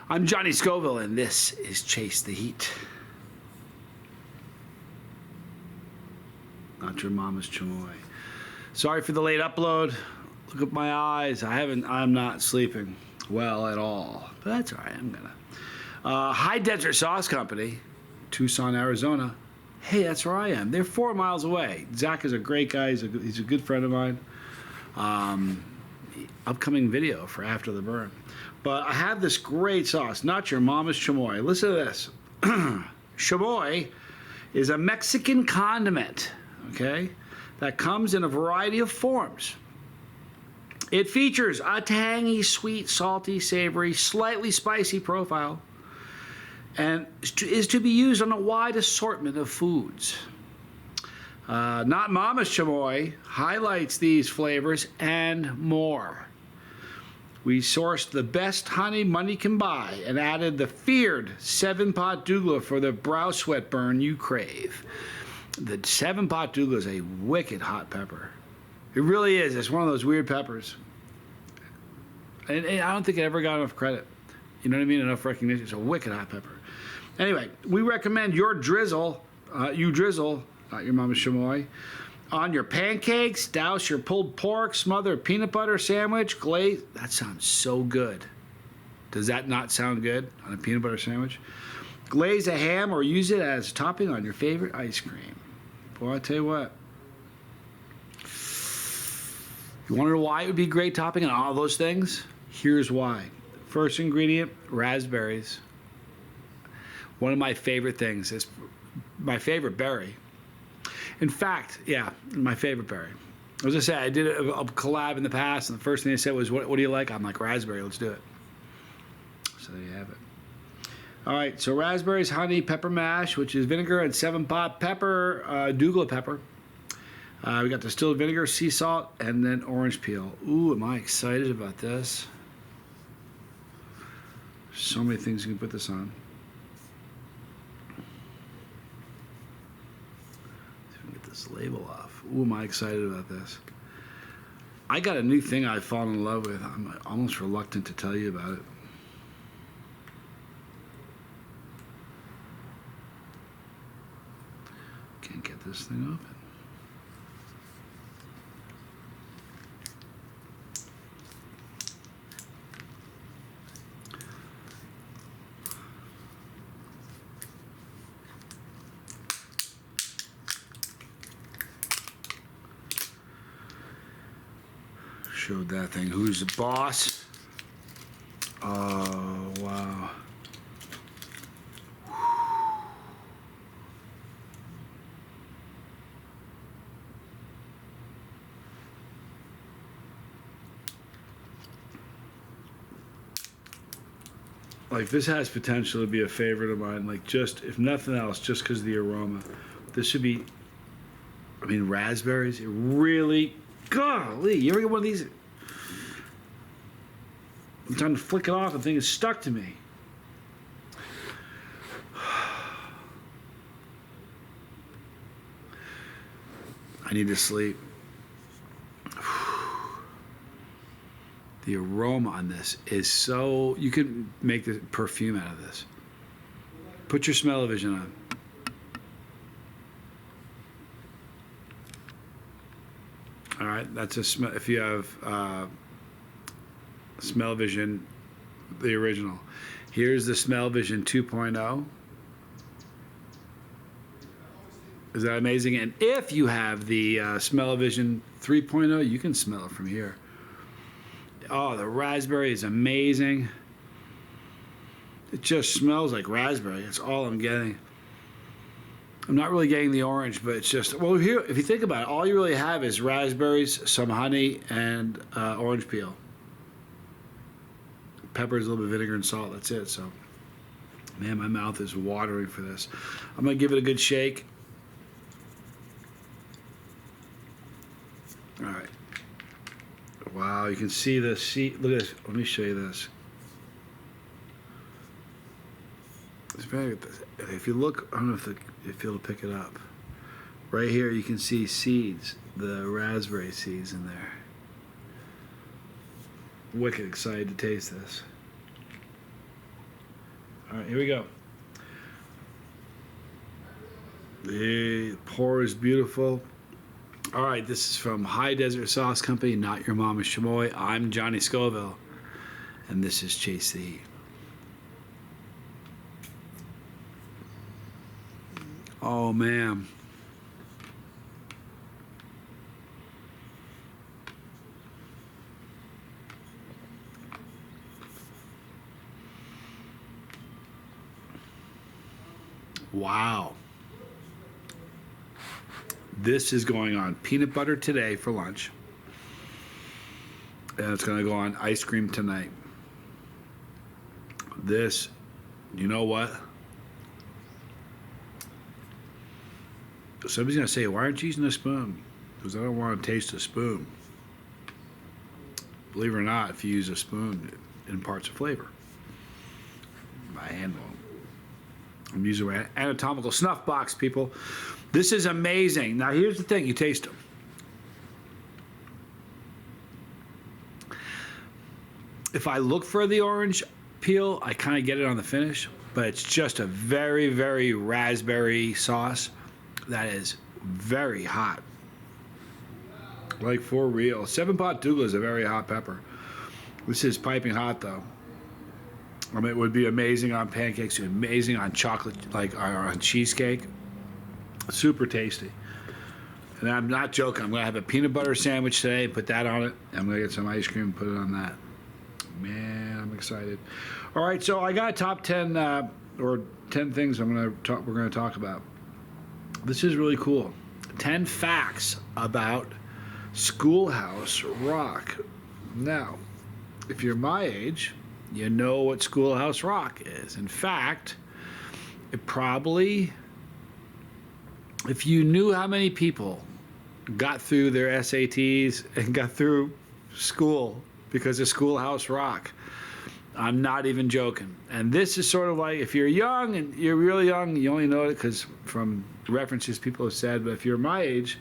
I'm Johnny Scoville, and this is Chase the Heat. Not your mama's Chamoy. Sorry for the late upload. Look at my eyes. I'm not sleeping well at all. But that's all right. I'm gonna. High Desert Sauce Company, Tucson, Arizona. Hey, that's where I am. They're 4 miles away. Zach is a great guy. He's a good friend of mine. Upcoming video for After the Burn. But I have this great sauce, not your mama's chamoy. Listen to this. Chamoy is a Mexican condiment, okay, that comes in a variety of forms. It features a tangy, sweet, salty, savory, slightly spicy profile, and is to be used on a wide assortment of foods. Not Mama's Chamoy highlights these flavors and more. We sourced the best honey money can buy and added the feared 7-pot douglas for the brow sweat burn you crave. The 7-pot douglas is a wicked hot pepper. It really is. It's one of those weird peppers. And I don't think it ever got enough credit. You know what I mean? Enough recognition. It's a wicked hot pepper. Anyway, we recommend you drizzle, not your mama's chamoy, on your pancakes, douse your pulled pork, smother a peanut butter sandwich, glaze. That sounds so good. Does that not sound good on a peanut butter sandwich? Glaze a ham or use it as a topping on your favorite ice cream. Boy, I tell you what. You want to know why it would be a great topping on all those things? Here's why. First ingredient, raspberries. One of my favorite things is my favorite berry. In fact, yeah, my favorite berry. As I said, I did a collab in the past, and the first thing they said was, what do you like? I'm like, raspberry, let's do it. So there you have it. All right, so raspberries, honey, pepper mash, which is vinegar and 7-pot pepper, douglas pepper. We got distilled vinegar, sea salt, and then orange peel. Ooh, am I excited about this. So many things you can put this on. This label off. Ooh, am I excited about this. I got a new thing I've fallen in love with. I'm almost reluctant to tell you about it. Can't get this thing open. Showed that thing. Who's the boss? Oh, wow. Like, this has potential to be a favorite of mine. Like, just, if nothing else, just because of the aroma. This should be, I mean, raspberries. It really, golly, you ever get one of these? I'm trying to flick it off, the thing is stuck to me. I need to sleep. The aroma on this is so, you could make the perfume out of this. Put your smell-o-vision on. All right, that's a smell. If you have Smell-Vision, the original. Here's the Smell-Vision 2.0. Is that amazing? And if you have the Smell-Vision 3.0, you can smell it from here. Oh, the raspberry is amazing. It just smells like raspberry. That's all I'm getting. I'm not really getting the orange, but it's just, well, here, if you think about it, all you really have is raspberries, some honey, and orange peel. Peppers, a little bit of vinegar and salt. That's it. So, man, my mouth is watering for this. I'm gonna give it a good shake. All right. Wow, you can see the seed. Look at this. Let me show you this. It's very. If you look, I don't know if you'll pick it up. Right here, you can see seeds, the raspberry seeds in there. Wicked excited to taste this. All right, here we go. The pour is beautiful. All right, this is from High Desert Sauce Company, Not Your Mama's Chamoy. I'm Johnny Scoville, and this is Chase the Heat. Oh, man. Wow. This is going on peanut butter today for lunch. And it's going to go on ice cream tonight. This, you know what? Somebody's going to say, why aren't you using a spoon? Because I don't want to taste a spoon. Believe it or not, if you use a spoon, it imparts a flavor. My hand won't. I'm using my anatomical snuff box, people. This is amazing. Now, here's the thing. You taste them. If I look for the orange peel, I kind of get it on the finish, but it's just a very, very raspberry sauce that is very hot. Like, for real. 7-Pot Dougal is a very hot pepper. This is piping hot, though. I mean, it would be amazing on pancakes, amazing on chocolate, like on cheesecake. Super tasty. And I'm not joking. I'm going to have a peanut butter sandwich today, put that on it. I'm going to get some ice cream and put it on that. Man, I'm excited. All right, so I got a top 10 or 10 things we're going to talk about. This is really cool. 10 facts about Schoolhouse Rock. Now, if you're my age, you know what Schoolhouse Rock is. In fact, it probably, if you knew how many people got through their SATs and got through school because of Schoolhouse Rock, I'm not even joking. And this is sort of like, if you're young and you're really young, you only know it because from references people have said, but if you're my age,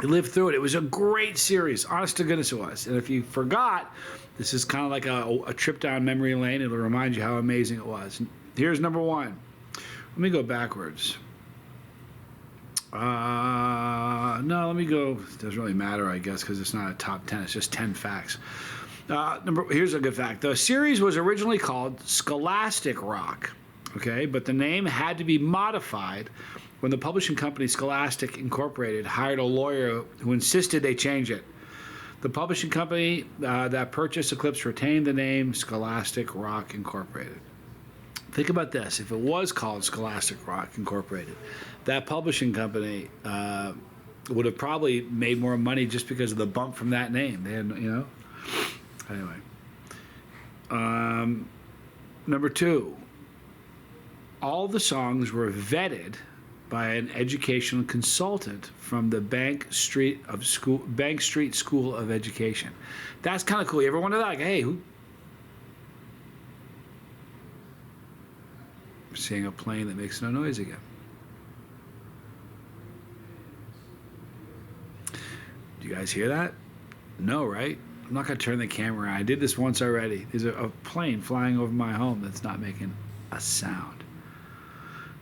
you lived through it. It was a great series. Honest to goodness it was. And if you forgot, this is kind of like a trip down memory lane. It'll remind you how amazing it was. Here's number 1. Let me go backwards. No, let me go. It doesn't really matter, I guess, because it's not a top 10. It's just 10 facts. Here's a good fact. The series was originally called Scholastic Rock, okay? But the name had to be modified when the publishing company Scholastic Incorporated hired a lawyer who insisted they change it. The publishing company that purchased the clips retained the name Scholastic Rock Incorporated. Think about this. If it was called Scholastic Rock Incorporated, that publishing company would have probably made more money just because of the bump from that name. They had, you know? Anyway. Number 2. All the songs were vetted by an educational consultant from the Bank Street School of Education. That's kind of cool. You ever wonder that? Like, hey, who? I'm seeing a plane that makes no noise again. Do you guys hear that? No, right? I'm not going to turn the camera on. I did this once already. There's a plane flying over my home that's not making a sound.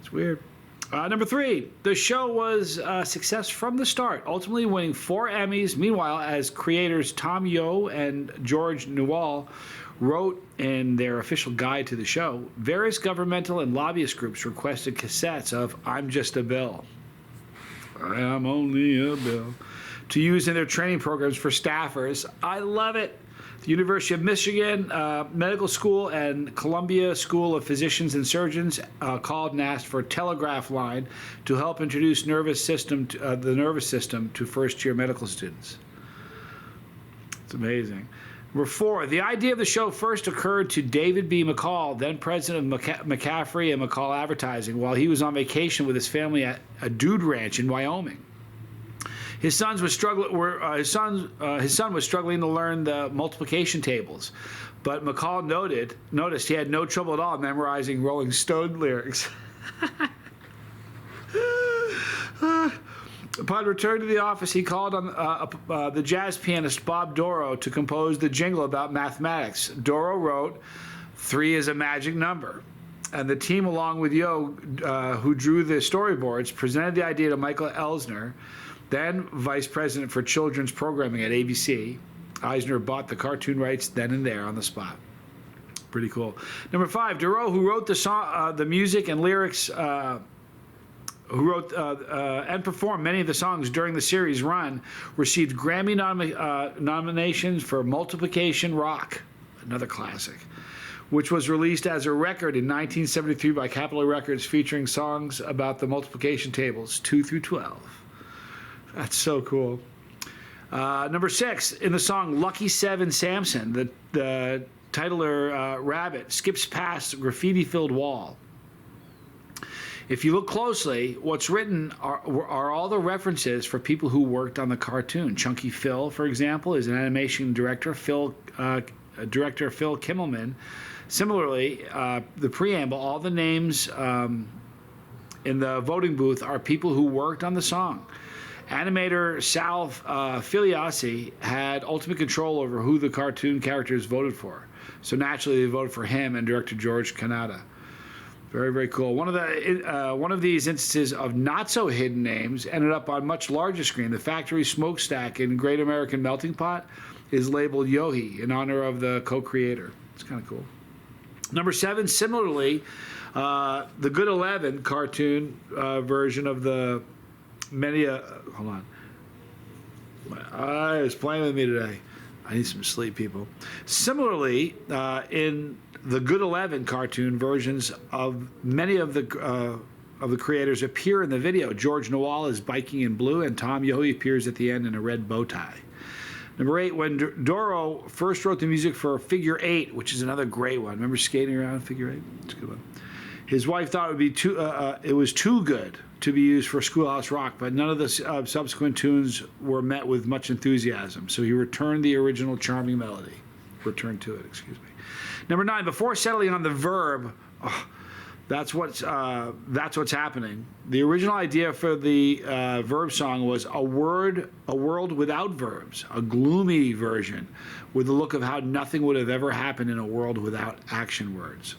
It's weird. Number 3, the show was a success from the start, ultimately winning 4 Emmys. Meanwhile, as creators Tom Yo and George Newell wrote in their official guide to the show, various governmental and lobbyist groups requested cassettes of I'm Just a Bill. I am only a bill. To use in their training programs for staffers. I love it. The University of Michigan Medical School and Columbia School of Physicians and Surgeons called and asked for a telegraph line to help introduce the nervous system to first-year medical students. It's amazing. Number 4, the idea of the show first occurred to David B. McCall, then president of McCaffrey and McCall Advertising, while he was on vacation with his family at a dude ranch in Wyoming. His son was struggling to learn the multiplication tables, but McCall noticed he had no trouble at all memorizing Rolling Stone lyrics. Upon return to the office, he called on the jazz pianist Bob Doro to compose the jingle about mathematics. Doro wrote, 3 is a magic number. And the team, along with Yo, who drew the storyboards, presented the idea to Michael Eisner, then vice president for children's programming at ABC. Eisner bought the cartoon rights then and there on the spot. Pretty cool. Number 5, Duro, who wrote the song, the music and lyrics, who wrote and performed many of the songs during the series run, received Grammy nominations for Multiplication Rock, another classic, which was released as a record in 1973 by Capitol Records, featuring songs about the multiplication tables 2 through 12. That's so cool. Number 6, in the song Lucky 7 Samson, the titular rabbit skips past a graffiti-filled wall. If you look closely, what's written are all the references for people who worked on the cartoon. Chunky Phil, for example, is an animation director, Phil Kimmelman. Similarly, the preamble, all the names in the voting booth are people who worked on the song. Animator Sal Filiassi had ultimate control over who the cartoon characters voted for. So naturally, they voted for him and director George Kanata. Very, very cool. One of these instances of not so hidden names ended up on much larger screen. The factory smokestack in Great American Melting Pot is labeled Yohi in honor of the co-creator. It's kind of cool. Number 7, similarly, the Good 11 cartoon version of the many. Hold on. My eye is playing with me today. I need some sleep, people. Similarly, in the Good 11 cartoon versions of many of the creators appear in the video. George Nawal is biking in blue, and Tom Yohe appears at the end in a red bow tie. Number 8, when Doro first wrote the music for Figure 8, which is another great one. Remember skating around Figure 8? It's a good one. His wife thought it would be it was too good to be used for Schoolhouse Rock, but none of the subsequent tunes were met with much enthusiasm. So he returned the original charming melody. Returned to it, excuse me. Number 9, before settling on the verb, that's what's happening. The original idea for the verb song was a world without verbs, a gloomy version with the look of how nothing would have ever happened in a world without action words.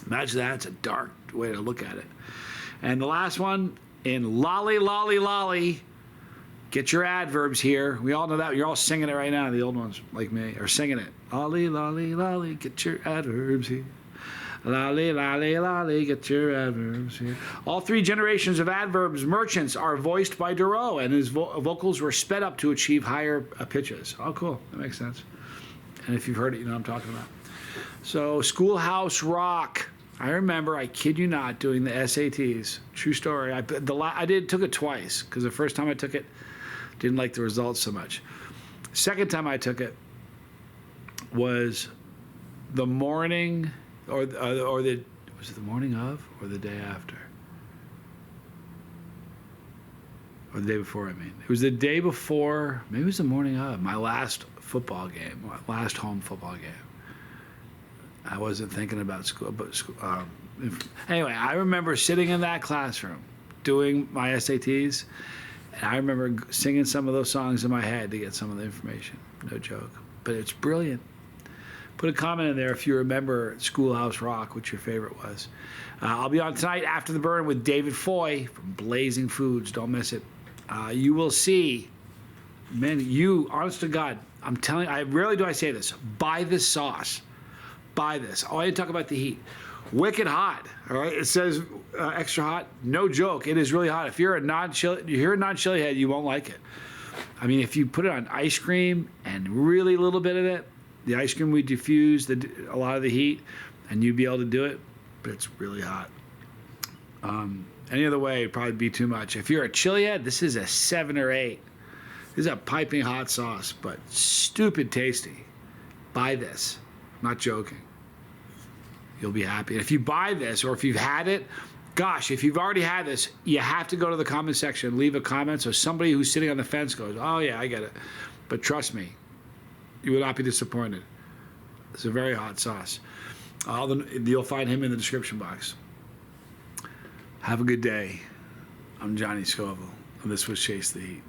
Imagine that. It's a dark way to look at it. And the last one, in Lolly, Lolly, Lolly, get your adverbs here. We all know that. You're all singing it right now. The old ones, like me, are singing it. Lolly, Lolly, Lolly, get your adverbs here. Lolly, Lolly, Lolly, get your adverbs here. All 3 generations of adverbs merchants are voiced by Duro, and his vocals were sped up to achieve higher pitches. Oh, cool. That makes sense. And if you've heard it, you know what I'm talking about. So, Schoolhouse Rock. I remember, I kid you not, doing the SATs. True story. I took it twice, because the first time I took it, didn't like the results so much. Second time I took it was the morning, was it the morning of, or the day after? Or the day before, I mean. It was the day before, maybe it was the morning of, my last football game, my last home football game. I wasn't thinking about school, but anyway, I remember sitting in that classroom doing my SATs, and I remember singing some of those songs in my head to get some of the information. No joke. But it's brilliant. Put a comment in there if you remember Schoolhouse Rock, what your favorite was. I'll be on tonight after the burn with David Foy from Blazing Foods. Don't miss it. You will see, man, honest to God, I'm telling you, rarely do I say this, buy this sauce. Buy this. Oh, I didn't talk about the heat. Wicked hot. All right. It says extra hot. No joke. It is really hot. If you're a non-chili head, you won't like it. I mean, if you put it on ice cream and really little bit of it, the ice cream would diffuse a lot of the heat, and you'd be able to do it. But it's really hot. Any other way, it'd probably be too much. If you're a chili head, this is a 7 or 8. This is a piping hot sauce, but stupid tasty. Buy this. Not joking. You'll be happy. And if you buy this, or if you've had it, gosh, if you've already had this, you have to go to the comment section, leave a comment, so somebody who's sitting on the fence goes, oh yeah, I get it. But trust me, you will not be disappointed. It's a very hot sauce. You'll find him in the description box. Have a good day. I'm Johnny Scoville, and this was Chase the Heat.